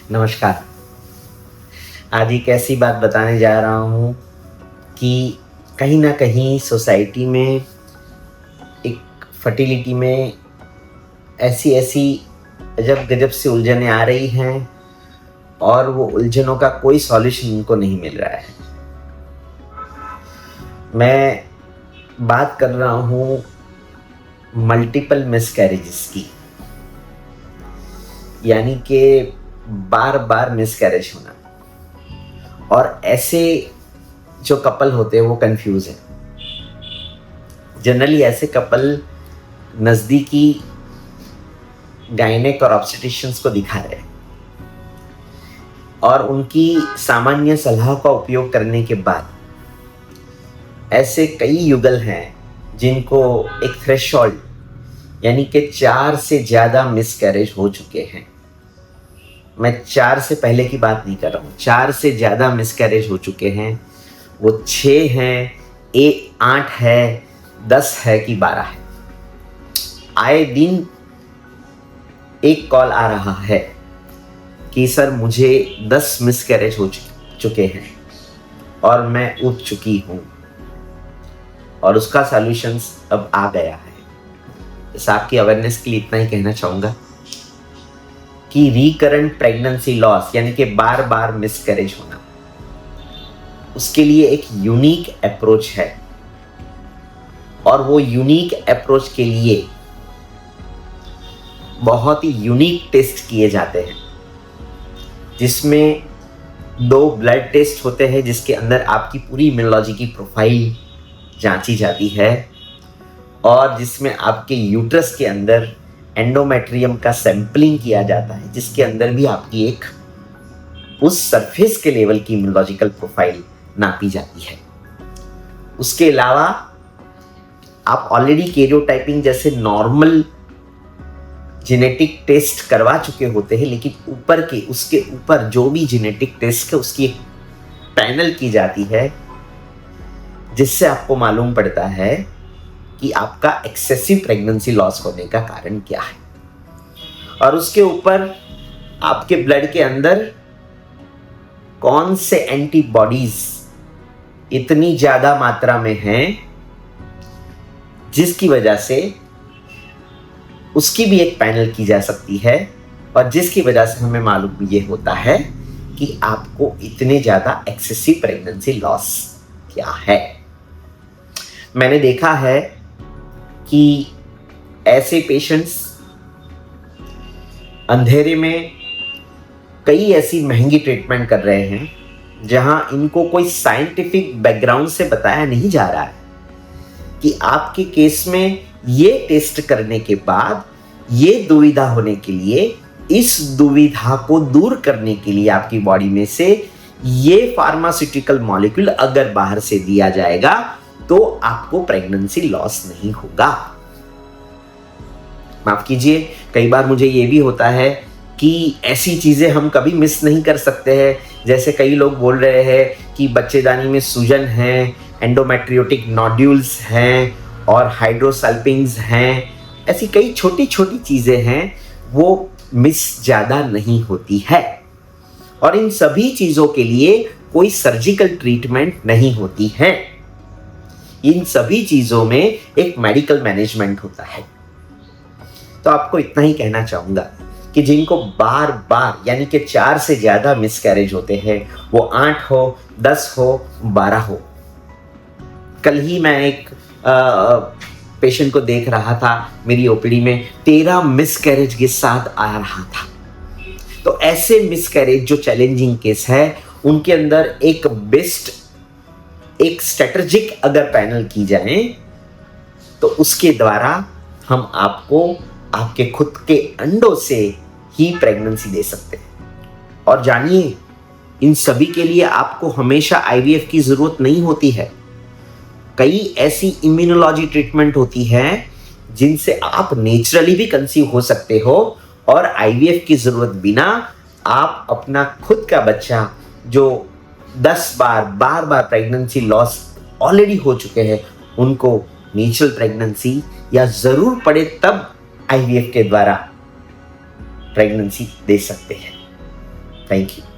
नमस्कार। आज एक ऐसी बात बताने जा रहा हूँ कि कहीं ना कहीं सोसाइटी में एक फर्टिलिटी में ऐसी ऐसी अजब गजब से उलझनें आ रही हैं और वो उलझनों का कोई सॉल्यूशन उनको नहीं मिल रहा है। मैं बात कर रहा हूँ मल्टीपल मिसकैरेजेस की, यानी कि बार बार मिसकैरेज होना। और ऐसे जो कपल होते हैं वो कंफ्यूज हैं। जनरली ऐसे कपल नज़दीकी गायनेक और ऑब्स्टेट्रिशियंस को दिखा रहे हैं और उनकी सामान्य सलाह का उपयोग करने के बाद ऐसे कई युगल हैं जिनको एक थ्रेशोल्ड यानी कि 4 से ज़्यादा मिसकैरेज हो चुके हैं। मैं 4 से पहले की बात नहीं कर रहा हूँ, 4 से ज़्यादा मिसकैरेज हो चुके हैं। वो 6 हैं, 8 है, 10 है कि 12 है। आए दिन एक कॉल आ रहा है कि सर मुझे 10 मिसकैरेज हो चुके हैं और मैं उठ चुकी हूँ और उसका सॉल्यूशंस अब आ गया है। इस आपकी अवेयरनेस के लिए इतना ही कहना चाहूँगा कि रिकरेंट प्रेगनेंसी लॉस यानी कि बार बार मिसकैरेज होना, उसके लिए एक यूनिक अप्रोच है। और वो यूनिक अप्रोच के लिए बहुत ही यूनिक टेस्ट किए जाते हैं, जिसमें 2 ब्लड टेस्ट होते हैं जिसके अंदर आपकी पूरी इम्यूनोलॉजी की प्रोफाइल जांची जाती है और जिसमें आपके यूट्रस के अंदर एंडोमेट्रियम का सैंपलिंग किया जाता है, जिसके अंदर भी आपकी एक उस सरफेस के लेवल की इम्यूनोलॉजिकल प्रोफाइल नापी जाती है। उसके अलावा आप ऑलरेडी कैरियोटाइपिंग जैसे नॉर्मल जेनेटिक टेस्ट करवा चुके होते हैं, लेकिन ऊपर के उसके ऊपर जो भी जेनेटिक टेस्ट है उसकी एक पैनल की जाती है, जिससे आपको मालूम पड़ता है कि आपका एक्सेसिव प्रेगनेंसी लॉस होने का कारण क्या है। और उसके ऊपर आपके ब्लड के अंदर कौन से एंटीबॉडीज इतनी ज्यादा मात्रा में हैं जिसकी वजह से उसकी भी एक पैनल की जा सकती है और जिसकी वजह से हमें मालूम ये होता है कि आपको इतने ज्यादा एक्सेसिव प्रेगनेंसी लॉस क्या है। मैंने देखा है कि ऐसे पेशेंट्स अंधेरे में कई ऐसी महंगी ट्रीटमेंट कर रहे हैं जहां इनको कोई साइंटिफिक बैकग्राउंड से बताया नहीं जा रहा है कि आपके केस में ये टेस्ट करने के बाद ये दुविधा होने के लिए, इस दुविधा को दूर करने के लिए आपकी बॉडी में से ये फार्मास्यूटिकल मॉलिक्यूल अगर बाहर से दिया जाएगा तो आपको प्रेगनेंसी लॉस नहीं होगा। माफ कीजिए, कई बार मुझे ये भी होता है कि ऐसी चीजें हम कभी मिस नहीं कर सकते हैं। जैसे कई लोग बोल रहे हैं कि बच्चेदानी में सूजन है, एंडोमेट्रियोटिक नोड्यूल्स हैं और हाइड्रोसल्पिंग्स हैं। ऐसी कई छोटी छोटी चीजें हैं, वो मिस ज्यादा नहीं होती है और इन सभी चीजों के लिए कोई सर्जिकल ट्रीटमेंट नहीं होती है। इन सभी चीजों में एक मेडिकल मैनेजमेंट होता है। तो आपको इतना ही कहना चाहूंगा कि जिनको बार बार यानी कि 4 से ज्यादा मिसकैरेज होते हैं, वो 8 हो, 10 हो, 12 हो। कल ही मैं एक पेशेंट को देख रहा था मेरी ओपीडी में, 13 मिसकैरेज के साथ आ रहा था। तो ऐसे मिसकैरेज जो चैलेंजिंग केस है, उनके अंदर एक बेस्ट एक स्ट्रेटेजिक अगर पैनल की जाए तो उसके द्वारा हम आपको आपके खुद के अंडों से ही प्रेगनेंसी दे सकते हैं। और जानिए, इन सभी के लिए आपको हमेशा आईवीएफ की जरूरत नहीं होती है। कई ऐसी इम्यूनोलॉजी ट्रीटमेंट होती है जिनसे आप नेचुरली भी कंसीव हो सकते हो और आईवीएफ की जरूरत बिना आप अपना खुद का बच्चा जो 10 बार बार बार प्रेगनेंसी लॉस ऑलरेडी हो चुके हैं, उनको नेचुरल प्रेगनेंसी या जरूर पड़े तब आईवीएफ के द्वारा प्रेगनेंसी दे सकते हैं। Thank you.